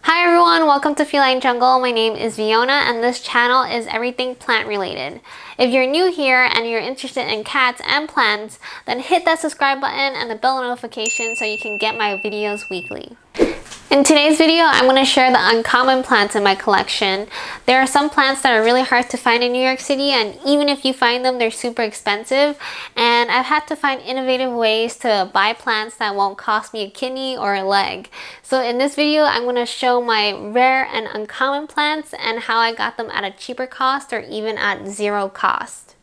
Hi everyone, welcome to Feline Jungle. My name is Fiona and this channel is everything plant related. If you're new here and you're interested in cats and plants, then hit that subscribe button and the bell notification so you can get my videos weekly. In today's video, I'm going to share the uncommon plants in my collection. There are some plants that are really hard to find in New York City, and even if you find them, they're super expensive. And I've had to find innovative ways to buy plants that won't cost me a kidney or a leg. So in this video, I'm going to show my rare and uncommon plants and how I got them at a cheaper cost or even at zero cost.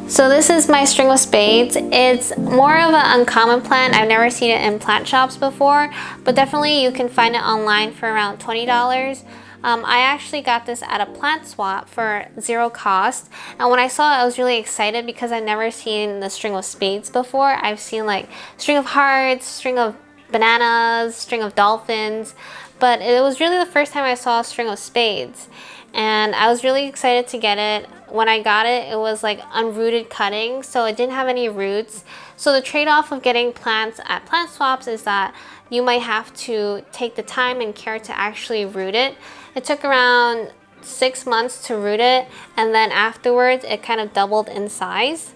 So this is my string of spades. It's more of an uncommon plant. I've never seen it in plant shops before, but definitely you can find it online for around $20. I actually got this at a plant swap for zero cost, and when I saw it I was really excited because I've never seen the string of spades before. I've seen like string of hearts, string of bananas, string of dolphins, but it was really the first time I saw a string of spades. And I was really excited to get it. When I got it, it was like unrooted cutting, so it didn't have any roots. So the trade-off of getting plants at plant swaps is that you might have to take the time and care to actually root it. It took around 6 months to root it, and then afterwards it kind of doubled in size.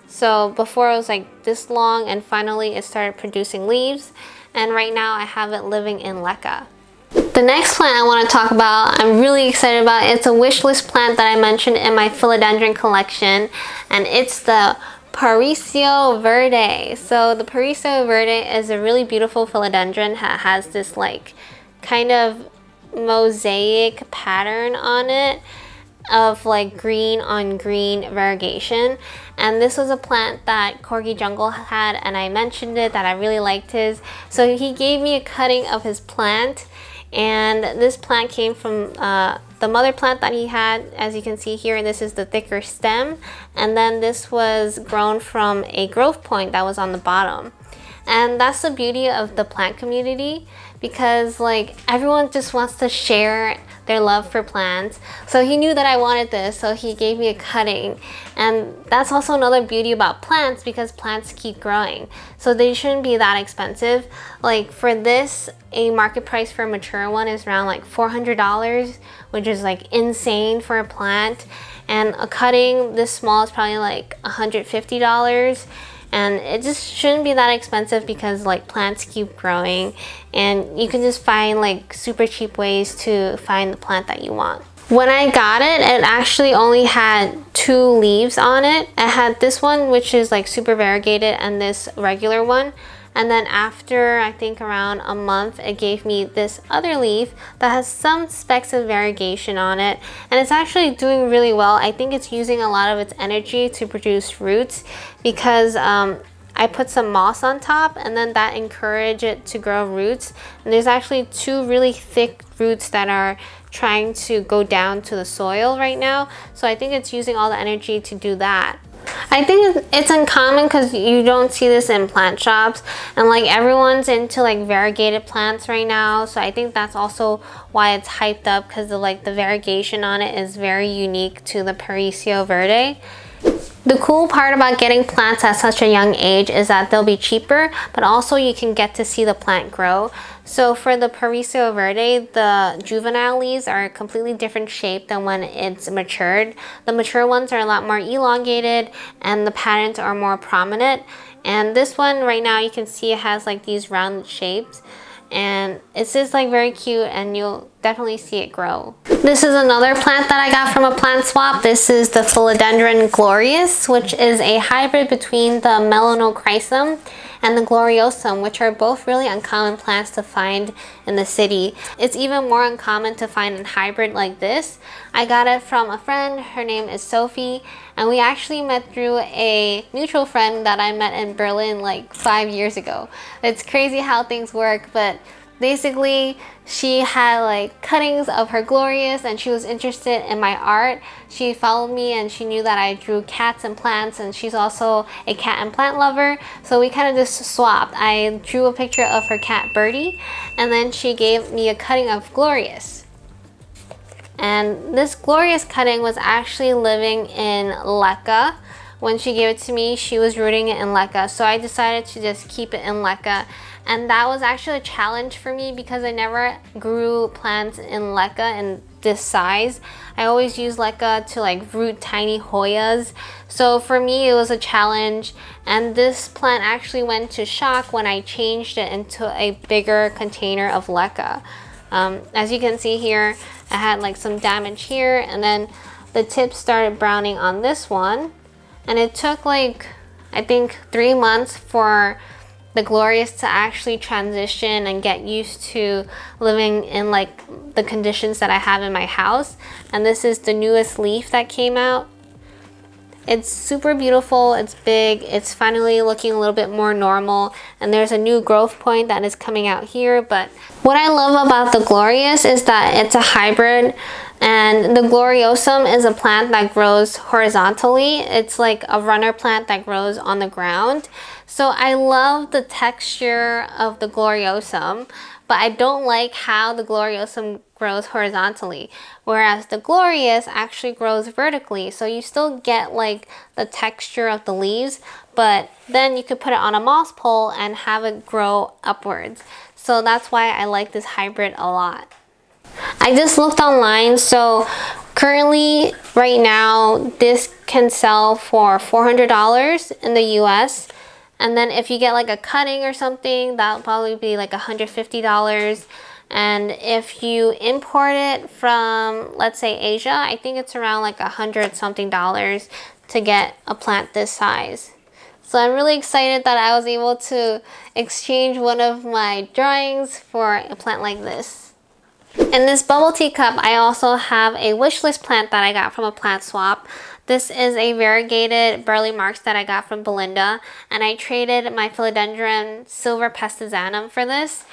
So before it was like this long, and finally it started producing leaves, and right now I have it living in leca. The next plant I want to talk about, I'm really excited about. It's a wish list plant that I mentioned in my philodendron collection, and it's the PARAISO verde. So the PARAISO verde is a really beautiful philodendron that has this like kind of mosaic pattern on it of like green on green variegation. And this was a plant that Corgi Jungle had, and I mentioned it that I really liked his. So he gave me a cutting of his plant. And this plant came from the mother plant that he had. As you can see here, this is the thicker stem, and then this was grown from a growth point that was on the bottom. And that's the beauty of the plant community, because like everyone just wants to share their love for plants. So he knew that I wanted this, so he gave me a cutting. And that's also another beauty about plants, because plants keep growing, so they shouldn't be that expensive. Like for this, a market price for a mature one is around like $400, which is like insane for a plant. And a cutting this small is probably like $150. And it just shouldn't be that expensive, because like plants keep growing and you can just find like super cheap ways to find the plant that you want. When I got it, it actually only had 2 leaves on it. It had this one, which is like super variegated, and this regular one. And then after I think around a month, it gave me this other leaf that has some specks of variegation on it, and it's actually doing really well. I think it's using a lot of its energy to produce roots, because I put some moss on top, and then that encouraged it to grow roots. And there's actually 2 really thick roots that are trying to go down to the soil right now. So I think it's using all the energy to do that. I think it's uncommon because you don't see this in plant shops, and like everyone's into like variegated plants right now. So I think that's also why it's hyped up, because the like the variegation on it is very unique to the PARAISO verde. The cool part about getting plants at such a young age is that they'll be cheaper, but also you can get to see the plant grow. So for the PARAISO verde, the juvenile leaves are a completely different shape than when it's matured. The mature ones are a lot more elongated and the patterns are more prominent. And this one right now, you can see it has like these round shapes. And it's just like very cute, and you'll definitely see it grow. This is another plant that I got from a plant swap. This is the Philodendron glorious, which is a hybrid between the Melanochrysum and the Gloriosum, which are both really uncommon plants to find in the city. It's even more uncommon to find a hybrid like this. I got it from a friend. Her name is Sophie, and we actually met through a mutual friend that I met in Berlin like 5 years ago. It's crazy how things work, but Basically, she had like cuttings of her glorious and she was interested in my art. She followed me and she knew that I drew cats and plants, and she's also a cat and plant lover. So we kind of just swapped. I drew a picture of her cat Birdie, and then she gave me a cutting of glorious. And this glorious cutting was actually living in LECA. When she gave it to me, she was rooting it in LECA. So I decided to just keep it in LECA. And that was actually a challenge for me because I never grew plants in LECA in this size. I always use LECA to like root tiny Hoyas. So for me, it was a challenge. And this plant actually went to shock when I changed it into a bigger container of LECA. As you can see here, I had like some damage here, and then the tips started browning on this one. And it took like, I think 3 months for the glorious to actually transition and get used to living in like the conditions that I have in my house. And this is the newest leaf that came out. It's super beautiful, it's big, it's finally looking a little bit more normal, and there's a new growth point that is coming out here. But what I love about the glorious is that it's a hybrid, and the gloriosum is a plant that grows horizontally. It's like a runner plant that grows on the ground. So I love the texture of the gloriosum, but I don't like how the gloriosum grows horizontally, whereas the glorious actually grows vertically. So you still get like the texture of the leaves, but then you could put it on a moss pole and have it grow upwards. So that's why I like this hybrid a lot. I just looked online, so currently right now this can sell for $400 in the US. And then if you get like a cutting or something, that'll probably be like $150. And if you import it from, let's say, Asia, I think it's around like $100 something to get a plant this size. So I'm really excited that I was able to exchange one of my drawings for a plant like this. In this bubble tea cup, I also have a wishlist plant that I got from a plant swap. This is a variegated burle Marx that I got from Belinda, and I traded my philodendron silver pestizanum for this.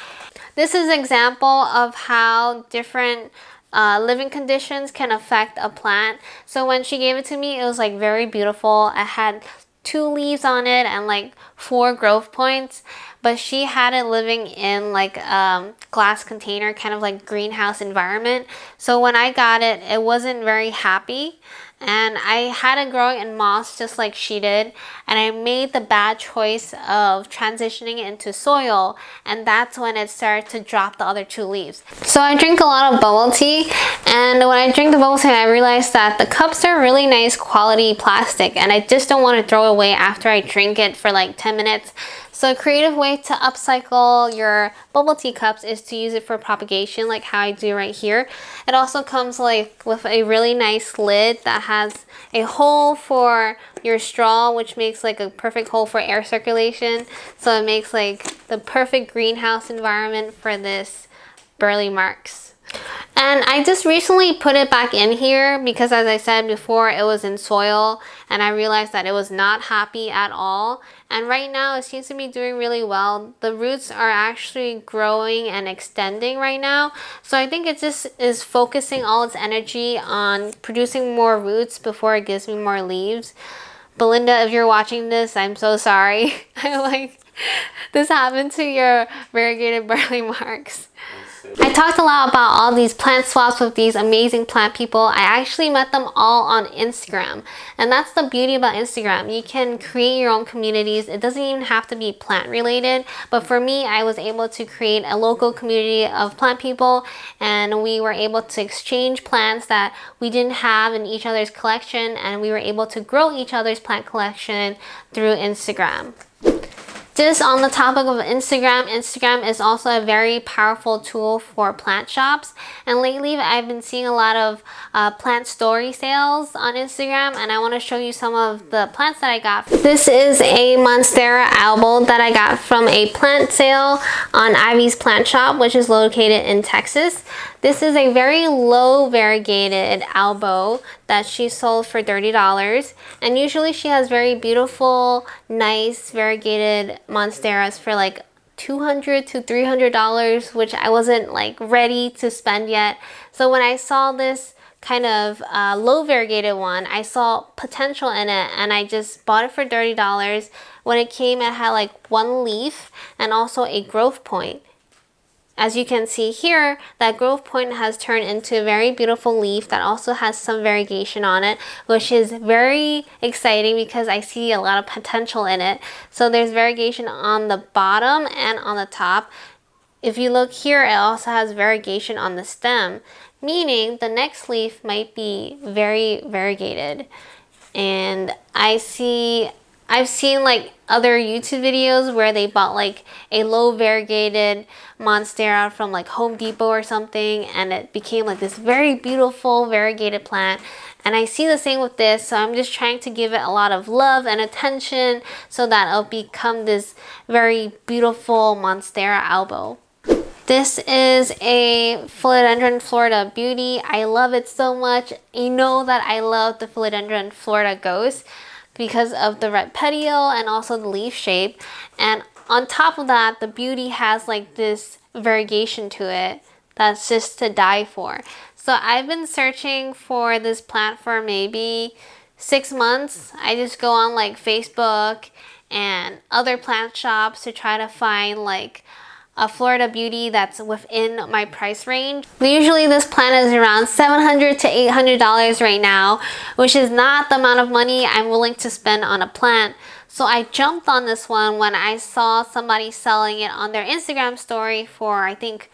This is an example of how different living conditions can affect a plant. So when she gave it to me, it was like very beautiful. I had 2 leaves on it and like 4 growth points, but she had it living in like a glass container, kind of like greenhouse environment. So when I got it, it wasn't very happy. And I had it growing in moss just like she did, and I made the bad choice of transitioning it into soil, and that's when it started to drop the other 2 leaves. So I drink a lot of bubble tea, and when I drink the bubble tea, I realized that the cups are really nice quality plastic, and I just don't want to throw it away after I drink it for like 10 minutes. So a creative way to upcycle your bubble tea cups is to use it for propagation, like how I do right here. It also comes like with a really nice lid that has a hole for your straw, which makes like a perfect hole for air circulation. So it makes like the perfect greenhouse environment for this burle Marx. And I just recently put it back in here because, as I said before, it was in soil and I realized that it was not happy at all. And right now it seems to be doing really well. The roots are actually growing and extending right now. So I think it just is focusing all its energy on producing more roots before it gives me more leaves. Belinda, if you're watching this, I'm so sorry. This happened to your variegated burle Marx. I talked a lot about all these plant swaps with these amazing plant people. I actually met them all on Instagram. And that's the beauty about Instagram. You can create your own communities. It doesn't even have to be plant related. But for me, I was able to create a local community of plant people. And we were able to exchange plants that we didn't have in each other's collection. And we were able to grow each other's plant collection through Instagram. Just on the topic of Instagram, Instagram is also a very powerful tool for plant shops. And lately I've been seeing a lot of plant story sales on Instagram, and I want to show you some of the plants that I got. This is a Monstera ALBO that I got from a plant sale on Ivy's Plant Shop, which is located in Texas. This is a very low variegated ALBO that she sold for $30. And usually she has very beautiful, nice variegated Monsteras for like $200 to $300, which I wasn't like ready to spend yet. So when I saw this kind of low variegated one, I saw potential in it, and I just bought it for $30. When it came, it had like one leaf and also a growth point. As you can see here, that growth point has turned into a very beautiful leaf that also has some variegation on it, which is very exciting because I see a lot of potential in it. So there's variegation on the bottom and on the top. If you look here, it also has variegation on the stem, meaning the next leaf might be very variegated. And I've seen like other YouTube videos where they bought like a low variegated monstera from like Home Depot or something, and it became like this very beautiful variegated plant. And I see the same with this, so I'm just trying to give it a lot of love and attention so that it'll become this very beautiful monstera albo. This is a Philodendron Florida Beauty. I love it so much. You know that I love the Philodendron Florida Ghost because of the red petiole and also the leaf shape. And on top of that, the Beauty has like this variegation to it that's just to die for. So I've been searching for this plant for maybe 6 months. I just go on like Facebook and other plant shops to try to find like a Florida Beauty that's within my price range. Usually this plant is around $700 to $800 right now, which is not the amount of money I'm willing to spend on a plant. So I jumped on this one when I saw somebody selling it on their Instagram story for I think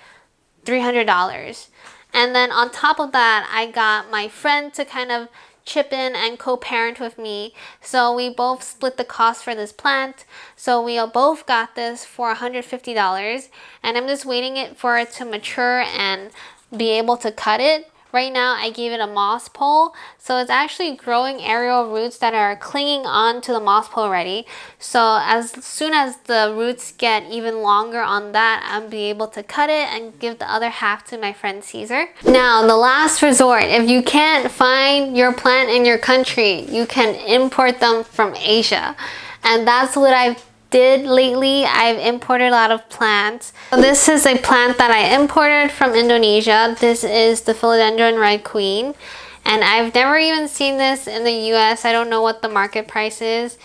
$300. And then on top of that, I got my friend to kind of chip in and co-parent with me, so we both split the cost for this plant. So we both got this for $150, and I'm just waiting for it to mature and be able to cut it. Right now I gave it a moss pole, so it's actually growing aerial roots that are clinging on to the moss pole already. So as soon as the roots get even longer on that, I'll be able to cut it and give the other half to my friend Caesar. Now the last resort, if you can't find your plant in your country, you can import them from Asia. And that's what I've did lately. I've imported a lot of plants. So this is a plant that I imported from Indonesia. This is the Philodendron Red Queen, and I've never even seen this in the US. I don't know what the market price is,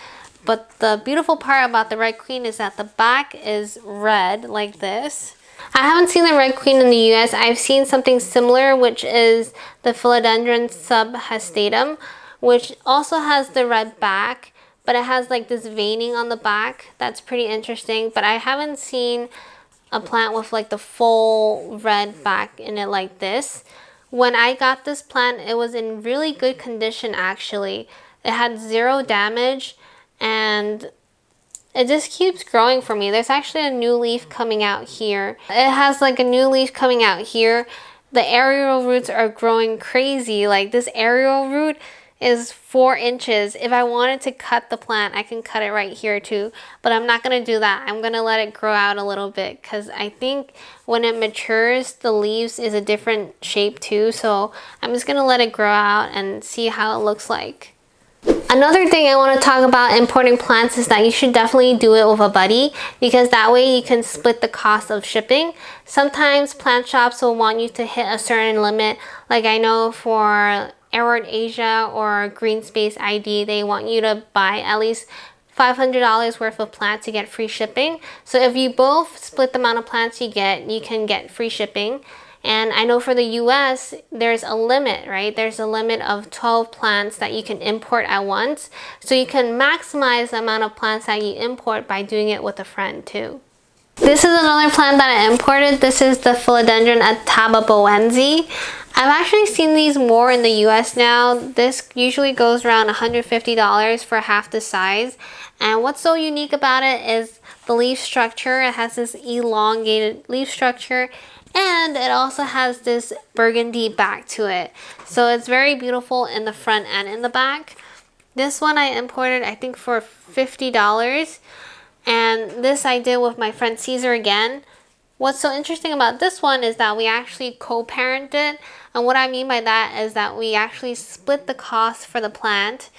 but the beautiful part about the Red Queen is that the back is red like this. I haven't seen the Red Queen in the US. I've seen something similar, which is the Philodendron subhastatum, which also has the red back, but it has like this veining on the back. That's pretty interesting, but I haven't seen a plant with like the full red back in it like this. When I got this plant, it was in really good condition actually. It had 0 damage, and it just keeps growing for me. There's actually a new leaf coming out here. It has like a new leaf coming out here. The aerial roots are growing crazy. Like this aerial root is 4 inches. If I wanted to cut the plant, I can cut it right here too, but I'm not gonna do that. I'm gonna let it grow out a little bit because I think when it matures, the leaves is a different shape too. So I'm just gonna let it grow out and see how it looks like. Another thing I want to talk about importing plants is that you should definitely do it with a buddy, because that way you can split the cost of shipping. Sometimes plant shops will want you to hit a certain limit. Like I know for Airward Asia or Green Space ID, they want you to buy at least $500 worth of plants to get free shipping. So if you both split the amount of plants you can get free shipping. And I know for the US, there's a limit, right? There's a limit of 12 plants that you can import at once. So you can maximize the amount of plants that you import by doing it with a friend too. This is another plant that I imported. This is the Philodendron ATABAPOENSE. I've actually seen these more in the US now. This usually goes around $150 for half the size. And what's so unique about it is the leaf structure. It has this elongated leaf structure, and it also has this burgundy back to it. So it's very beautiful in the front and in the back. This one I imported, I think, for $50. And this I did with my friend Caesar again. What's so interesting about this one is that we actually co-parented. And what I mean by that is that we actually split the cost for the plant.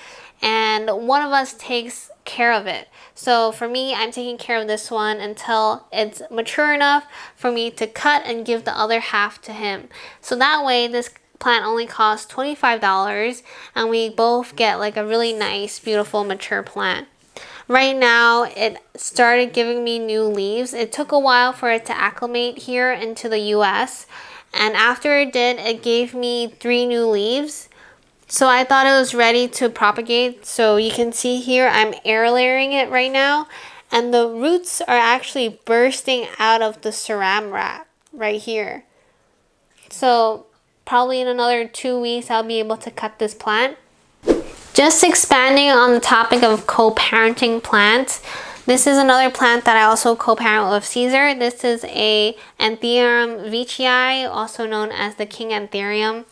and one of us takes care of it. So for me, I'm taking care of this one until it's mature enough for me to cut and give the other half to him. So that way this plant only costs $25 and we both get like a really nice, beautiful, mature plant. Right now, it started giving me new leaves. It took a while for it to acclimate here into the US. And after it did, it gave me 3 new leaves. So I thought it was ready to propagate. So you can see here, I'm air layering it right now. And the roots are actually bursting out of the saran wrap right here. So probably in another 2 weeks, I'll be able to cut this plant. Just expanding on the topic of co-parenting plants, this is another plant that I also co-parent with Caesar. This is a Anthurium veitchii, also known as the King Anthurium.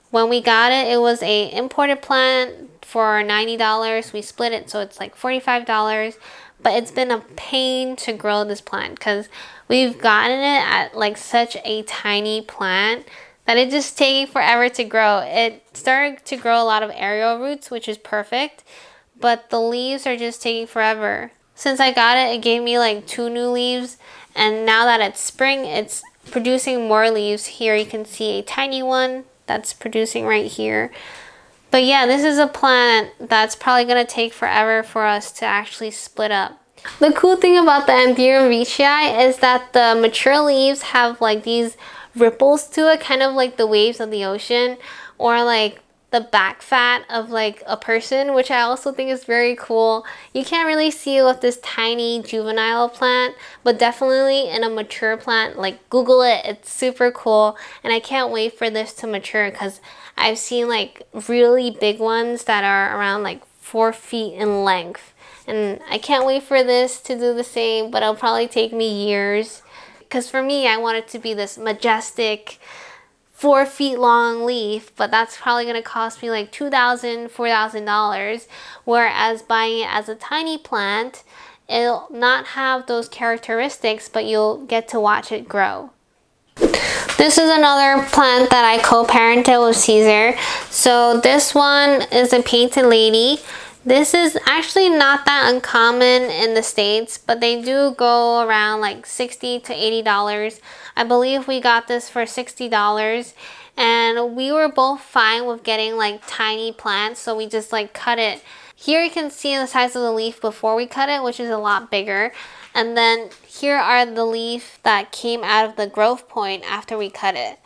When we got it, it was a imported plant for $90. We split it, so it's like $45. But it's been a pain to grow this plant because we've gotten it at like such a tiny plant that it's just taking forever to grow. It started to grow a lot of aerial roots, which is perfect, but the leaves are just taking forever. Since I got it, it gave me like 2 new leaves, and now that it's spring, it's producing more leaves. Here you can see a tiny one that's producing right here. But yeah, this is a plant that's probably gonna take forever for us to actually split up. The cool thing about the Anthurium veitchii is that the mature leaves have like these ripples to it, kind of like the waves of the ocean, or like the back fat of like a person, which I also think is very cool. You can't really see it with this tiny juvenile plant, but definitely in a mature plant, like Google it, it's super cool. And I can't wait for this to mature because I've seen like really big ones that are around like 4 feet in length. And I can't wait for this to do the same, but it'll probably take me years. Because for me, I want it to be this majestic 4 feet long leaf, but that's probably going to cost me like $2,000, $4,000. Whereas buying it as a tiny plant, it'll not have those characteristics, but you'll get to watch it grow. This is another plant that I co-parented with Caesar. So this one is a painted lady. This is actually not that uncommon in the States, but they do go around like $60 to $80. I believe we got this for $60, and we were both fine with getting like tiny plants, so we just like cut it. Here you can see the size of the leaf before we cut it, which is a lot bigger. And then here are the leaf that came out of the growth point after we cut it.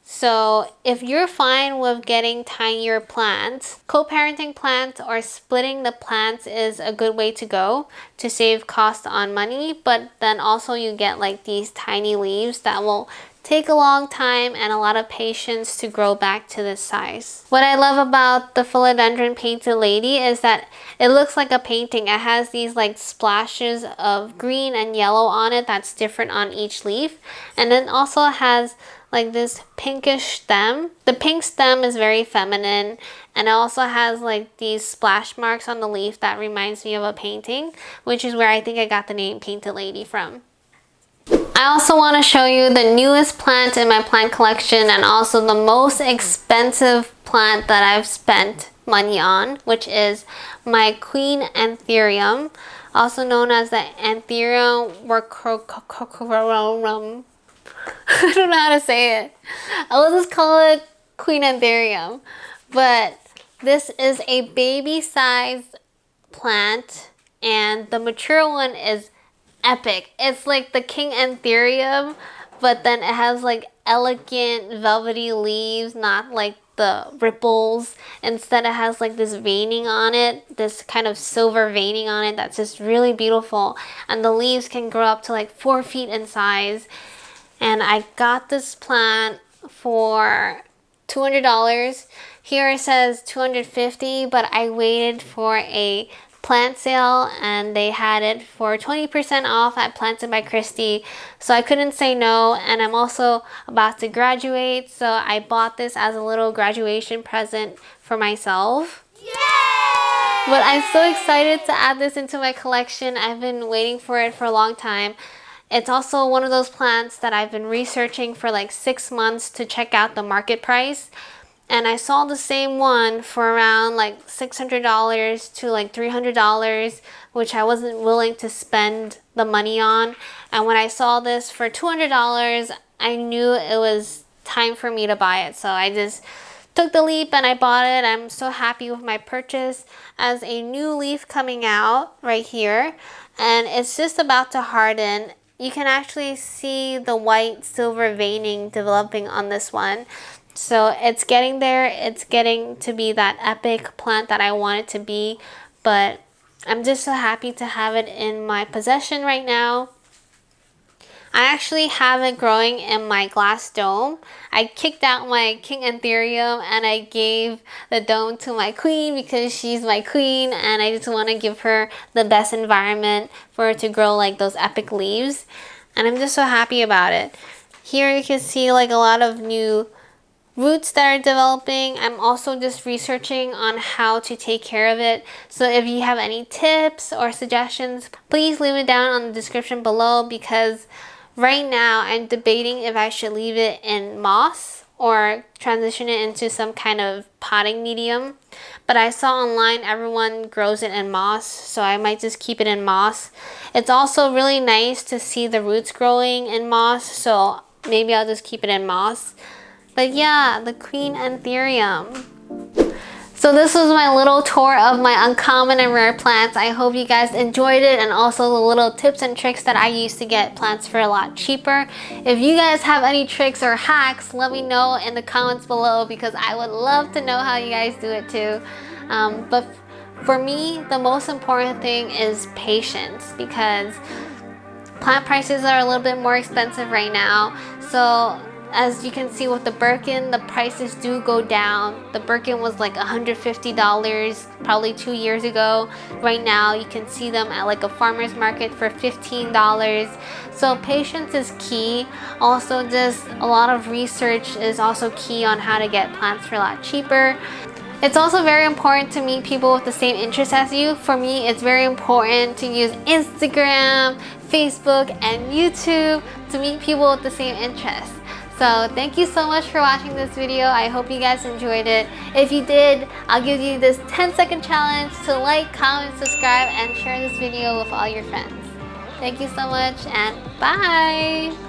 So if you're fine with getting tinier plants, co-parenting plants or splitting the plants is a good way to go to save cost on money, but then also you get like these tiny leaves that will take a long time and a lot of patience to grow back to this size. What I love about the philodendron painted lady is that it looks like a painting. It has these like splashes of green and yellow on it that's different on each leaf, and then also has like this pinkish stem. The pink stem is very feminine, and it also has like these splash marks on the leaf that reminds me of a painting, which is where I think I got the name Painted Lady from. I also want to show you the newest plant in my plant collection and also the most expensive plant that I've spent money on, which is my Queen Anthurium, also known as the Anthurium warocqueanum. I don't know how to say it. I will just call it Queen Anthurium. But this is a baby-sized plant, and the mature one is epic. It's like the King Anthurium, but then it has like elegant velvety leaves, not like the ripples. Instead it has like this veining on it, this kind of silver veining on it that's just really beautiful. And the leaves can grow up to like 4 feet in size. And I got this plant for $200. Here it says $250, but I waited for a plant sale and they had it for 20% off at Planted by Christie. So I couldn't say no, and I'm also about to graduate, so I bought this as a little graduation present for myself. Yay! But I'm so excited to add this into my collection. I've been waiting for it for a long time. It's also one of those plants that I've been researching for like 6 months to check out the market price. And I saw the same one for around like $600 to like $300, which I wasn't willing to spend the money on. And when I saw this for $200, I knew it was time for me to buy it. So I just took the leap and I bought it. I'm so happy with my purchase. As a new leaf coming out right here, and it's just about to harden. You can actually see the white silver veining developing on this one. So it's getting there. It's getting to be that epic plant that I want it to be. But I'm just so happy to have it in my possession right now. I actually have it growing in my glass dome. I kicked out my king anthurium and I gave the dome to my queen because she's my queen, and I just want to give her the best environment for her to grow like those epic leaves. And I'm just so happy about it. Here you can see like a lot of new roots that are developing. I'm also just researching on how to take care of it. So if you have any tips or suggestions, please leave it down on the description below, because right now I'm debating if I should leave it in moss or transition it into some kind of potting medium. But I saw online everyone grows it in moss, so I might just keep it in moss. It's also really nice to see the roots growing in moss, so maybe I'll just keep it in moss. But yeah, the queen anthurium. So this was my little tour of my uncommon and rare plants. I hope you guys enjoyed it, and also the little tips and tricks that I use to get plants for a lot cheaper. If you guys have any tricks or hacks, let me know in the comments below, because I would love to know how you guys do it too. But for me, the most important thing is patience, because plant prices are a little bit more expensive right now. So as you can see with the Birkin, the prices do go down. The Birkin was like $150 probably 2 years ago. Right now you can see them at like a farmer's market for $15. So patience is key. Also, just a lot of research is also key on how to get plants for a lot cheaper. It's also very important to meet people with the same interests as you. For me, it's very important to use Instagram, Facebook, and YouTube to meet people with the same interests. So thank you so much for watching this video. I hope you guys enjoyed it. If you did, I'll give you this 10-second challenge to like, comment, subscribe, and share this video with all your friends. Thank you so much, and bye!